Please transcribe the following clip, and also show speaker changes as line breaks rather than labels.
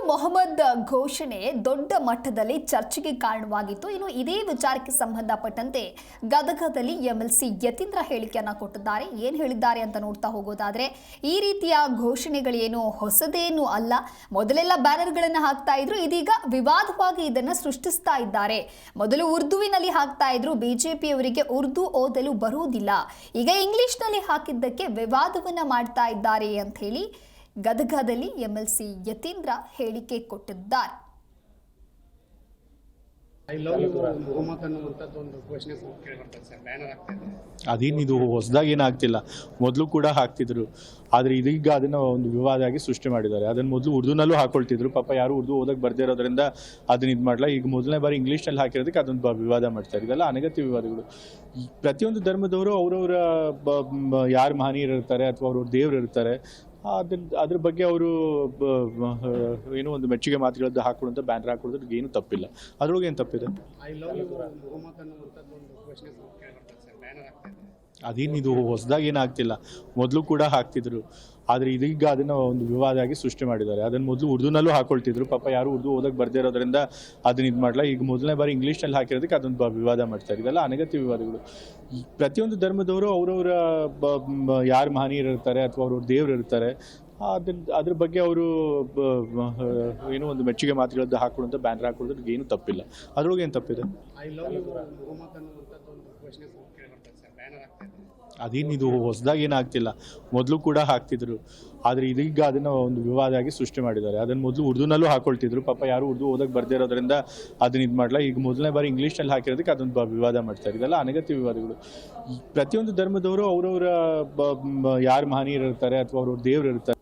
ಮೊಹಮ್ಮದ್ ಘೋಷಣೆ ದೊಡ್ಡ ಮಟ್ಟದಲ್ಲಿ ಚರ್ಚೆಗೆ ಕಾರಣವಾಗಿತ್ತು. ಇನ್ನು ಇದೇ ವಿಚಾರಕ್ಕೆ ಸಂಬಂಧಪಟ್ಟಂತೆ ಗದಗದಲ್ಲಿ ಎಂಎಲ್ಸಿ ಯತೀಂದ್ರ ಹೇಳಿಕೆಯನ್ನ ಕೊಟ್ಟಿದ್ದಾರೆ. ಏನು ಹೇಳಿದ್ದಾರೆ ಅಂತ ನೋಡ್ತಾ ಹೋಗೋದಾದ್ರೆ, ಈ ರೀತಿಯ ಘೋಷಣೆಗಳೇನು ಹೊಸದೇನು ಅಲ್ಲ. ಮೊದಲೆಲ್ಲ ಬ್ಯಾನರ್ಗಳನ್ನು ಹಾಕ್ತಾ ಇದ್ರು, ಇದೀಗ ವಿವಾದವಾಗಿ ಇದನ್ನ ಸೃಷ್ಟಿಸ್ತಾ ಇದ್ದಾರೆ. ಮೊದಲು ಉರ್ದುವಿನಲ್ಲಿ ಹಾಕ್ತಾ ಇದ್ರು, ಬಿಜೆಪಿಯವರಿಗೆ ಉರ್ದು ಓದಲು ಬರುವುದಿಲ್ಲ, ಈಗ ಇಂಗ್ಲಿಷ್ನಲ್ಲಿ ಹಾಕಿದ್ದಕ್ಕೆ ವಿವಾದವನ್ನ ಮಾಡ್ತಾ ಇದ್ದಾರೆ ಅಂತ ಹೇಳಿ ಗದಗದಲ್ಲಿ ಎಂಎಲ್ಸಿ ಯತೀಂದ್ರ ಹೇಳಿಕೆ ಕೊಟ್ಟಿದ್ದಾರೆ.
ಅದೇನಿದು ಹೊಸದಾಗಿ ಏನಾಗ್ತಿಲ್ಲ, ಮೊದಲು ಕೂಡ ಹಾಕ್ತಿದ್ರು. ಆದರೆ ಇದೀಗ ಅದನ್ನ ಒಂದು ವಿವಾದ ಆಗಿ ಸೃಷ್ಟಿ ಮಾಡಿದ್ದಾರೆ. ಅದನ್ನ ಮೊದಲು ಉರ್ದುನಲ್ಲೂ ಹಾಕೊಳ್ತಿದ್ರು, ಪಾಪ ಯಾರು ಉರ್ದು ಓದಕ್ಕೆ ಬರ್ದೇ ಇರೋದ್ರಿಂದ ಅದನ್ನ ಇದು ಮಾಡಲ್ಲ. ಈಗ ಮೊದಲನೇ ಬಾರಿ ಇಂಗ್ಲೀಷ್ನಲ್ಲಿ ಹಾಕಿರೋದಕ್ಕೆ ಅದೊಂದು ವಿವಾದ ಮಾಡ್ತಾರೆ. ಇದೆಲ್ಲ ಅನಗತ್ಯ ವಿವಾದಗಳು. ಪ್ರತಿಯೊಂದು ಧರ್ಮದವರು ಅವರವರ ಯಾರು ಮಹನೀಯರು ಇರ್ತಾರೆ ಅಥವಾ ಅವ್ರವ್ರ ದೇವರು ಇರ್ತಾರೆ, ಅದ್ರ ಬಗ್ಗೆ ಅವರು ಏನೋ ಒಂದು ಮೆಚ್ಚುಗೆ ಮಾತುಗಳದ್ದು ಹಾಕೊಳ್ಳುವಂಥ ಬ್ಯಾನರ್ ಹಾಕೊಳ್ಳೋದ್ರಿಗೆ ಏನು ತಪ್ಪಿಲ್ಲ. ಅದ್ರೊಳಗೆ ಏನು ತಪ್ಪಿದೆ? ಅದೇನಿದು ಹೊಸದಾಗಿ ಏನಾಗ್ತಿಲ್ಲ, ಮೊದಲು ಕೂಡ ಹಾಕ್ತಿದ್ರು. ಆದರೆ ಇದೀಗ ಅದನ್ನ ಒಂದು ವಿವಾದ ಆಗಿ ಸೃಷ್ಟಿ ಮಾಡಿದ್ದಾರೆ. ಅದನ್ನ ಮೊದಲು ಉರ್ದುನಲ್ಲೂ ಹಾಕೊಳ್ತಿದ್ರು, ಪಾಪ ಯಾರು ಉರ್ದು ಓದಕ್ಕೆ ಬರ್ದೇ ಇರೋದ್ರಿಂದ ಅದನ್ನ ಇದು ಮಾಡಲ್ಲ. ಈಗ ಮೊದಲನೇ ಬಾರಿ ಇಂಗ್ಲೀಷ್ನಲ್ಲಿ ಹಾಕಿರೋದಕ್ಕೆ ಅದೊಂದು ವಿವಾದ ಮಾಡ್ತಾರೆ. ಇದೆಲ್ಲ ಅನಗತ್ಯ ವಿವಾದಗಳು. ಪ್ರತಿಯೊಂದು ಧರ್ಮದವರು ಅವರವರ ಯಾರು ಮಹನೀಯರು ಇರ್ತಾರೆ ಅಥವಾ ಅವ್ರವ್ರ ದೇವರು ಇರ್ತಾರೆ, ಅದ್ರ ಬಗ್ಗೆ ಅವರು ಏನೋ ಒಂದು ಮೆಚ್ಚುಗೆ ಮಾತುಗಳದ್ದು ಹಾಕೊಳ್ಳುವಂಥ ಬ್ಯಾನರ್ ಹಾಕೊಳ್ಳೋದ್ರಿಗೆ ಏನು ತಪ್ಪಿಲ್ಲ. ಅದ್ರೊಳಗೆ ಏನು ತಪ್ಪಿದೆ? ಅದೇನಿದು ಹೊಸದಾಗಿ ಏನಾಗ್ತಿಲ್ಲ, ಮೊದಲು ಕೂಡ ಹಾಕ್ತಿದ್ರು. ಆದರೆ ಇದೀಗ ಅದನ್ನ ಒಂದು ವಿವಾದ ಆಗಿ ಸೃಷ್ಟಿ ಮಾಡಿದ್ದಾರೆ. ಅದನ್ನ ಮೊದಲು ಉರ್ದುನಲ್ಲೂ ಹಾಕೊಳ್ತಿದ್ರು, ಪಾಪ ಯಾರು ಉರ್ದು ಓದಕ್ಕೆ ಬರ್ದೇ ಇರೋದ್ರಿಂದ ಅದನ್ನ ಇದು ಮಾಡಲ್ಲ. ಈಗ ಮೊದಲನೇ ಬಾರಿ ಇಂಗ್ಲೀಷ್ನಲ್ಲಿ ಹಾಕಿರೋದಕ್ಕೆ ಅದೊಂದು ವಿವಾದ ಮಾಡ್ತಾರೆ. ಇದೆಲ್ಲ ಅನಗತ್ಯ ವಿವಾದಗಳು. ಪ್ರತಿಯೊಂದು ಧರ್ಮದವರು ಅವರವರ ಯಾರು ಮಹನೀಯರು ಇರ್ತಾರೆ ಅಥವಾ ಅವ್ರವ್ರ ದೇವರು ಇರ್ತಾರೆ,